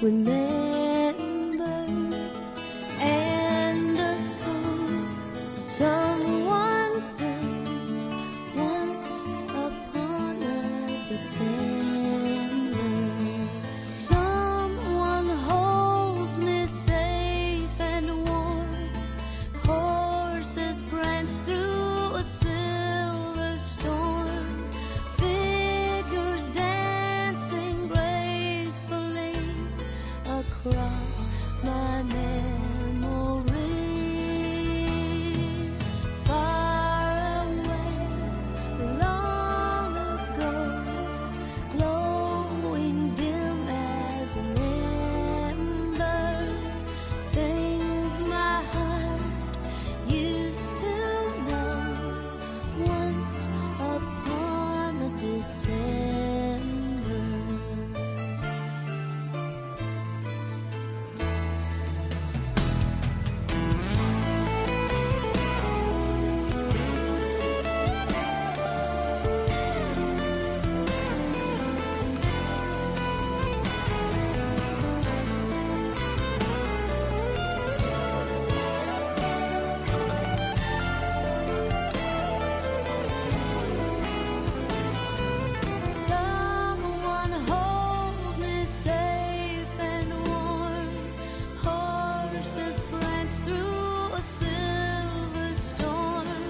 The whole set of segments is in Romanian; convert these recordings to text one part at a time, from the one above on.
remember, and a song someone sings once upon a December. Someone holds me safe and warm, horses prance through a silver storm, figures dancing gracefully across my memory. Far away, long ago, glowing dim as an ember, things my heart used to know once upon a December. Someone holds me safe and warm, horses prance through a silver storm,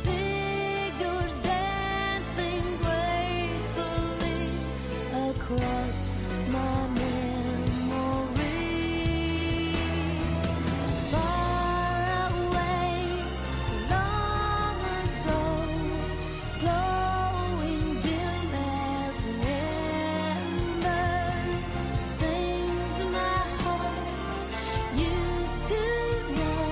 figures dancing gracefully across my memory. Far away, long ago, glowing dim as an ember, things my heart used to know,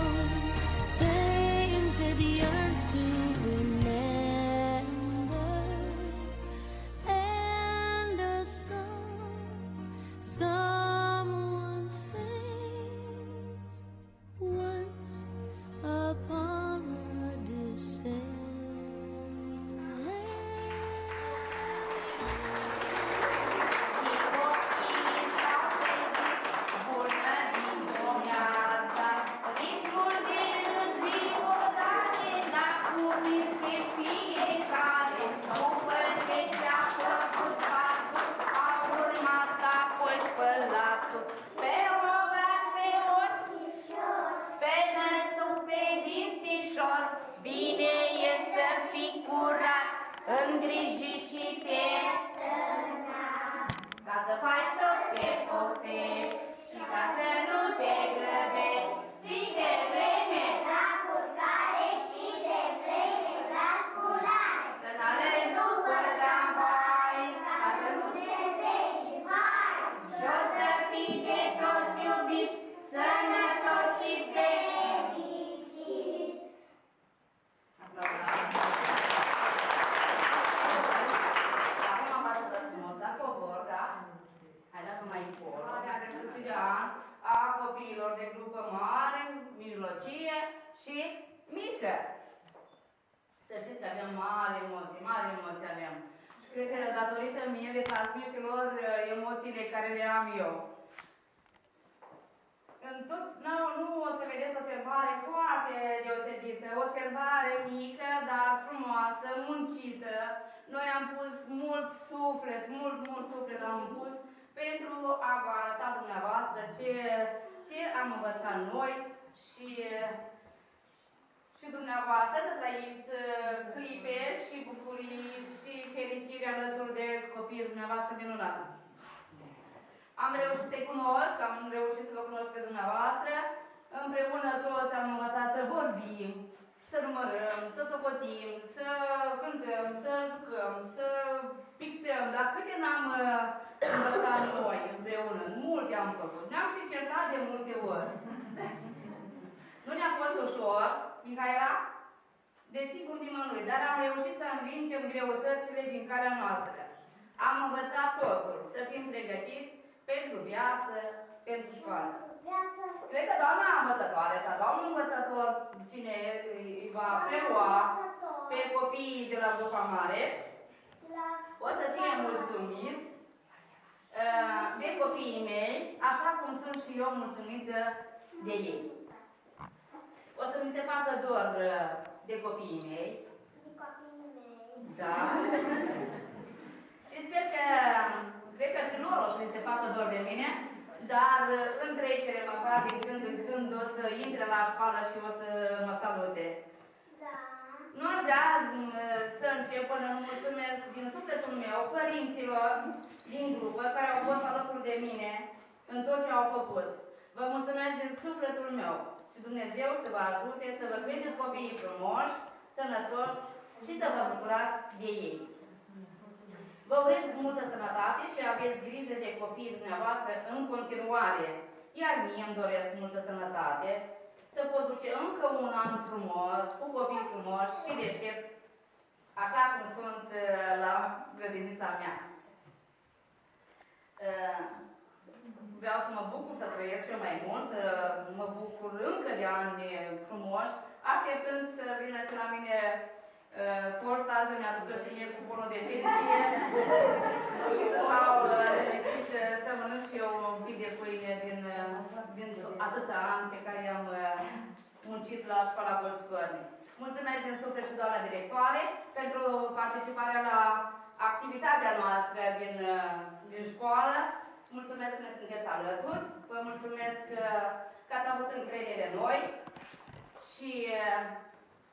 things it yearns to remember, and a song someone sings once upon a December. Bună dimineața, ritmul de înviorare l-a cuprins pe fiecare, după ce și-a făcut pasul, a urmat apoi spălatul, pe obraz, pe ochișor, pe năsuc, pe dințișor, bine e să fii curat, îngrijit și pierdănat, ca să faci tot ce poftești și ca să nu te grăbești. Fii de vreme la culcare și de vreme la sculare, să n-alergi după tramvai, ca să nu te zvei, hai! Și o să fii de tot iubit, sănătos și fericit. Acum am atât de frumos, da, cobor, da? Hai, dați mai încolo. De sfârșit an a copiilor de grupă mare, mijlocie și mică. Să știți că avem mare emoții avem. Și cred că datorită mie de transmișilor emoțiile care le am eu. În tot, nu o să vedeți o sărbare foarte deosebită, o sărbare mică, dar frumoasă, muncită. Noi am pus mult suflet, mult suflet am pus pentru a vă arăta dumneavoastră ce am învățat noi și dumneavoastră să trăiți clipe și bucurii și fericire alături de copiii dumneavoastră minunați. Am reușit să-i cunosc, am reușit să vă cunosc pe dumneavoastră. Împreună toți am învățat să vorbim, să numărăm, să socotim, să cântăm, să jucăm, să pictăm. Dar câte n-am învățat noi împreună? Multe am făcut. Ne-am și certat de multe ori. Nu ne-a fost ușor, Mihaela? Desigur nimănui, dar am reușit să învingem greutățile din calea noastră. Am învățat totul, să fim pregătiți pentru viață, pentru școală. Cred că doamna învățătoare sau domnul învățător, cine îi va prelua pe copiii de la grupa mare, o să fie mulțumit de copiii mei, așa cum sunt și eu mulțumită de ei. O să mi se facă dor de copiii mei. De copiii mei. Da. Și sper că, cred că și lor o să mi se facă dor de mine, dar în trecere, măcar din când în când, o să intre la școală și o să mă salute. Da. Nu aș vrea să încep până nu mulțumesc din sufletul meu părinților din grupă care au fost alături de mine în tot ce au făcut. Vă mulțumesc din sufletul meu și Dumnezeu să vă ajute să vă creșteți copiii frumoși, sănătoși și să vă bucurați de ei. Vă urez multă sănătate și aveți grijă de copiii dumneavoastră în continuare. Iar mie îmi doresc multă sănătate, să pot duce încă un an frumos, cu copii frumoși și deștepți, așa cum sunt la grădinița mea. Vreau să mă bucur să trăiesc și mai mult, să mă bucur încă de ani frumoși, așteptând să vină și la mine poșta să-mi aducă și mie cuponul de pensie și să stau liniștit, să mănânc și eu un pic de pâine din atâția ani pe care i-am muncit la școala Bolțcărni. Mulțumesc din suflet și doamna directoare pentru participarea la activitatea noastră din școală. Mulțumesc că ne sunteți alături, vă mulțumesc că ați avut încredere în noi și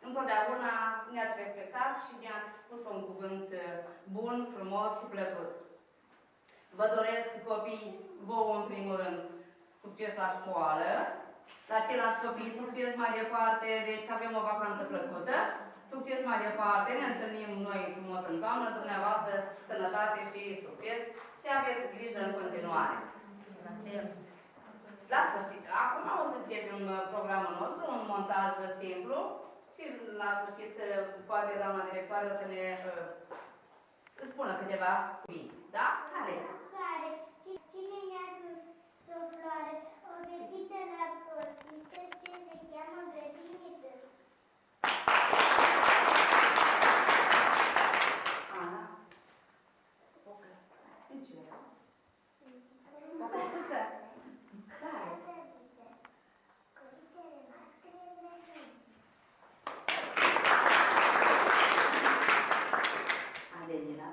întotdeauna ne-ați respectat și ne-ați spus un cuvânt bun, frumos și plăcut. Vă doresc copii, vouă în primul rând, succes la școală, la ceilalți copii succes mai departe, deci să avem o vacanță plăcută, succes mai departe, ne întâlnim noi frumos în toamnă, dumneavoastră sănătate și succes și aveți grijă în continuare. La sfârșit, acum o să începem programul nostru, un montaj simplu și la sfârșit poate doamna directoare o să ne spună câteva cuvinte. Da? Care? Soare, cine ne-a sufloare? O fetiță la portiță ce se cheamă grădiniță. Ana? O căsuță. În ce era? O căsuță? Care? Coricele mascrile sunt. Adelina.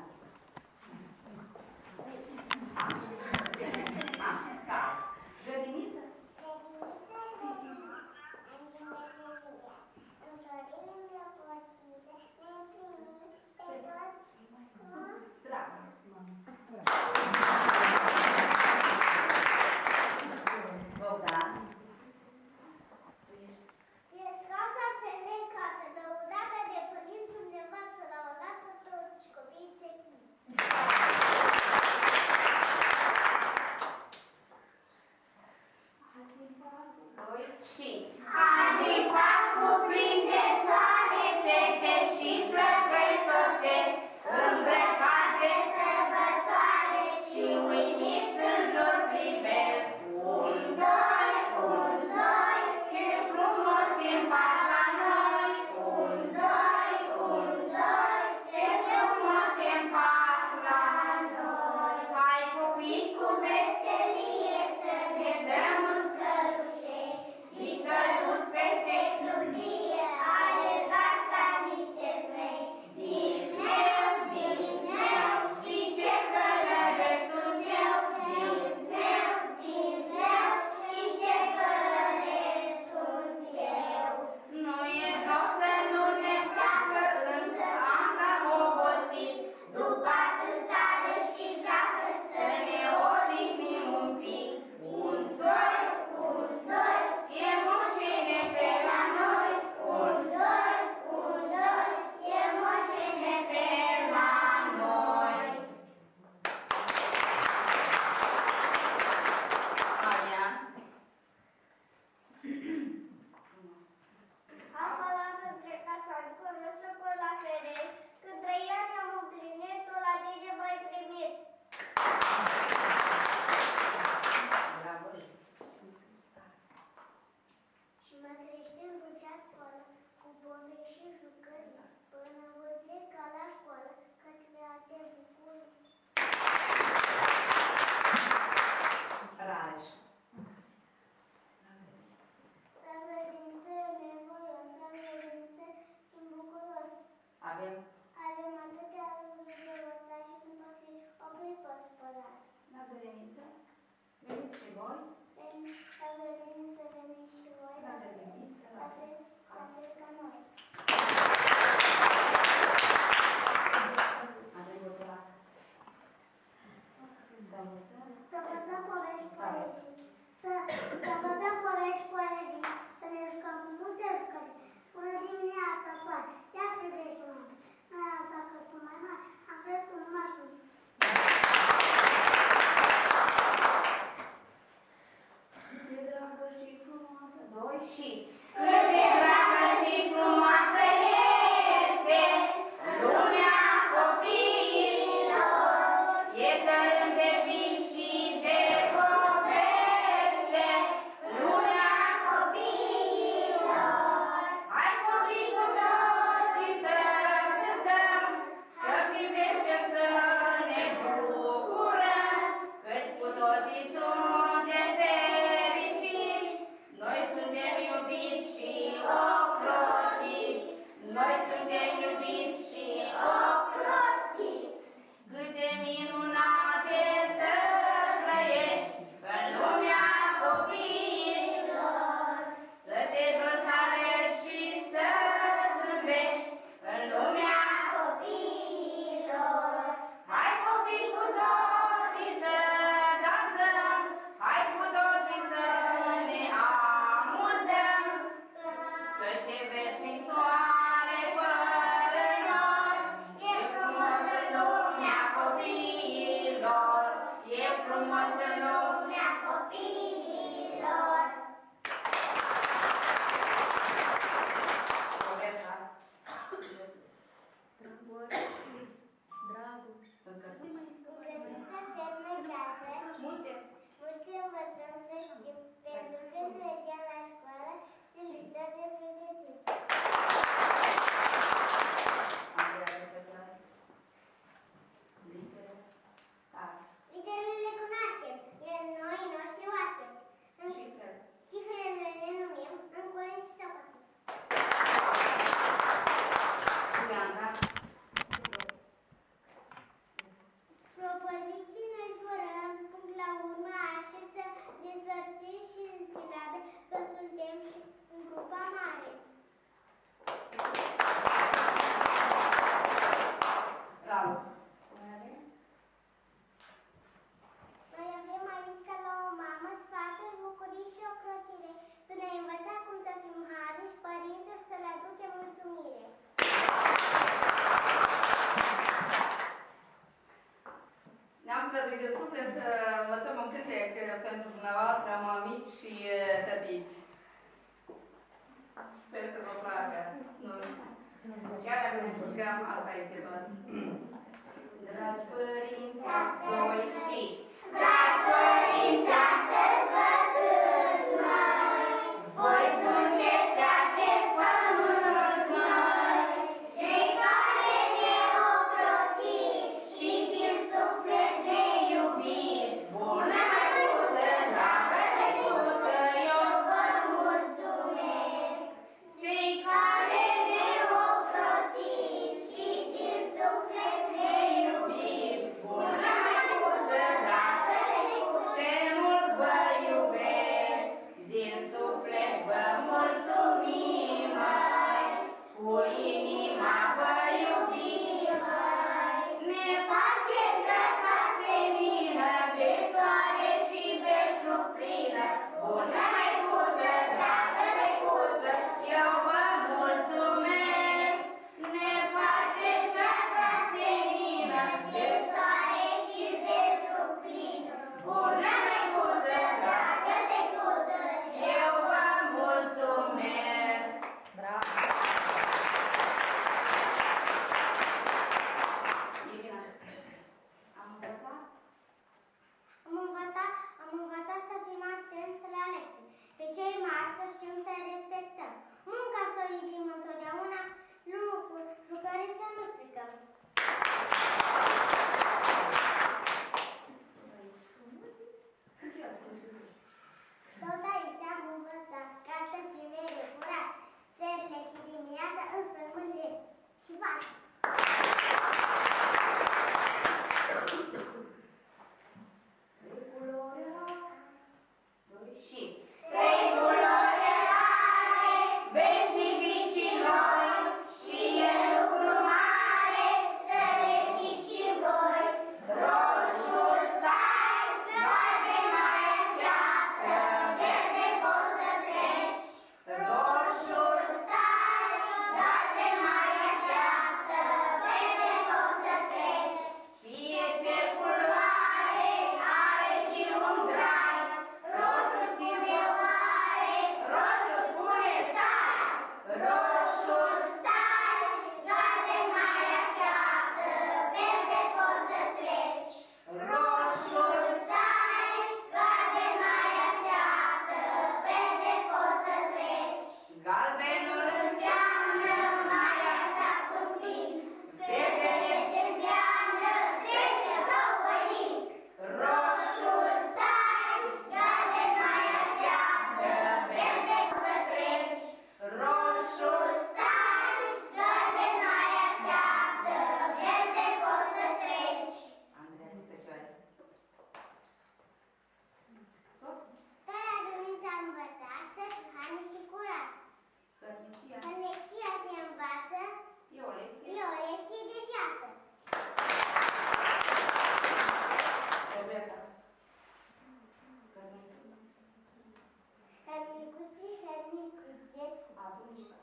voi? Să venim și voi. La grădiniță, la fel. La fel ca noi. Avem votul la... Să învățăm povești poezii. Să învățăm povești poezii. Să ne jucăm cu multe jucări. Bună dimineața, soare. Ia credeți, mami. Noi asta că sunt mai mari. Am crescut numai și Cât de dragă și frumoasă, doi și... Cât de dragă și frumoasă este lumea copiilor, e tărând de vis și de poveste, lumea copiilor. Hai copii cu toții să cântăm, să fim veseli, să ne bucurăm, căci cu toții suntem fericiți, noi suntem iubiți și ocrotiți, noi suntem iubiți și ocrotiți. Cât de minunate să trăiești în lumea copiilor, să te joci la alergi și să zâmbești în lumea copiilor. Hai copii cu toții să dansăm, hai cu toții să ne amuzăm, că ce vezi soare fără noi, e frumos în lumea copiilor, e frumos în lumea copiilor. Povestea. Încă sunt. Găsită fermă gata. Multe. Multe învățăm să știm, pentru că mergem la școală, se luptă de pregătit. Andreea, ce să faci? Litere. Literele le cunoaștem, iar noi noștri oaspeți. Cifrele. Cifrele le numim în curent și socotim. Iana. Propozițiile își vor în punct la urmă, așezăm dezvărțiri și silabe, că suntem și în grupa mare. Bravo. Noi avem aici ca la o mamă sfaturi, bucurii și ocrotire. Tu ne-ai învățat cum să fim harnici, părinților, să le aducem mulțumire. Ne-am străduit de suflet să învățăm un cântec pentru dumneavoastră, mămici și tătici. Sper să vă placă. Chiar dacă ne jucăm, asta este tot. Dragi părinți, astăzi și... Dragi părinți, astăzi vă cânt, măi, voi sunteți pe acest pământ, măi, cei care ne ocrotiți și din suflet ne iubiți. Bună măicuță, dragă măicuță, eu vă mulțumesc. Cei care ne ocrotiți și din suflet ne iubiți. Bună măicuță, dragă măicuță,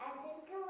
Atunci când